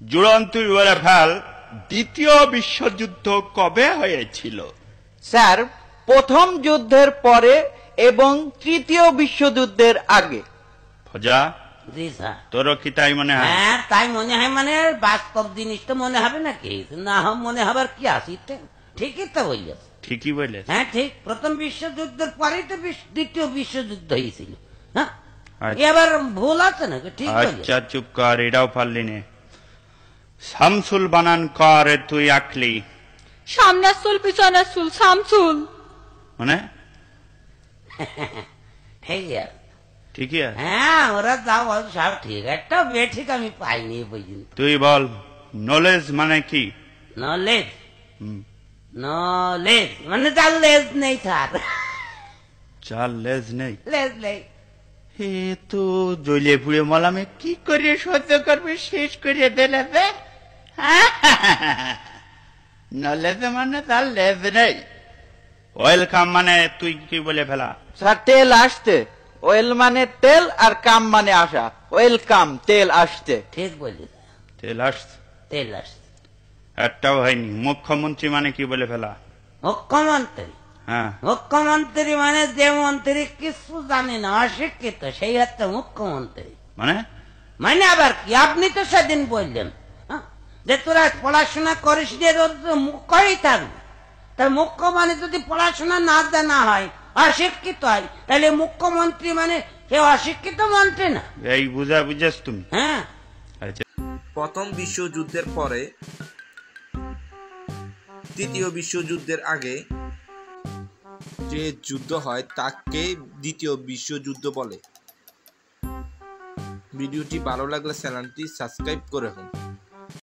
জুড়ন তুই বলে ফেল, দ্বিতীয় বিশ্বযুদ্ধ কবে হয়েছিল? স্যার, প্রথম যুদ্ধের পরে এবং তৃতীয় বিশ্বযুদ্ধের আগে। ফজা, জি স্যার। তোরও কি তাই মনে হয়? হ্যাঁ, তাই মনে হয়। মানে বাস্তব জিনিস তো মনে হবে নাকি? না মনে হবার কি আছে? ঠিকই তো বললেন। ঠিকই বলে। হ্যাঁ ঠিক, প্রথম বিশ্বযুদ্ধের পরেই তো দ্বিতীয় বিশ্বযুদ্ধ হয়েছিল। হ্যাঁ, এবার ভুল আছে নাকি? ঠিক আচ্ছা চুপ কর, এটাও পারলি নে। শামসুল বানান কর তুই আঁকলি। সামনের চুল পিছনের চুল, শামসুল। মানে ঠিক আছে। ঠিকই আছে। হ্যাঁ, ওরা যা বল সব ঠিক। একটা বেঠিক আমি পাইনি পর্যন্ত। তুই বল, নলেজ মানে কি? নলেজ, নলেজ মানে তার লেজ নেই স্যার। চার লেজ নেই? লেজ নেই। হে তো জ্বলে পুড়ে মলামে কি করে সহ্য করবে, শেষ করে দিলে। নলেজ মানে তার লেজ নেই। ওয়েলকাম মানে তুই কি বলে ফেলা? স্যার, তেল আসতে। ওয়েল মানে তেল আর কাম মানে আসা। ওয়েলকাম, তেল আসতে। ঠিক বলি। তেল আসছে? তেল আসছে একটাও হয়নি। মুখ্যমন্ত্রী মানে কি বলে ফেলা? মুখ্যমন্ত্রী। হ্যাঁ, মুখ্যমন্ত্রী মানে যে মন্ত্রী কিছু জানে না, অশিক্ষিত, সেই হচ্ছে মুখ্যমন্ত্রী। মানে মানে আবার কি? আপনি তো সেদিন বললেন যে তোরা পড়াশোনা করিস, যে মুখ্যই থাকবে। তাই মুখ্য মানে যদি পড়াশোনা না জানা হয়, অশিক্ষিত হয়, তাহলে মুখ্যমন্ত্রী মানে সে অশিক্ষিত মন্ত্রী না। এই বুঝেছ তুমি? হ্যাঁ। প্রথম বিশ্বযুদ্ধের পরে তৃতীয় বিশ্বযুদ্ধের আগে যে যুদ্ধ হয় তাকে দ্বিতীয় বিশ্বযুদ্ধ বলে। ভিডিওটি ভালো লাগলে চ্যানেলটি সাবস্ক্রাইব করে রাখুন।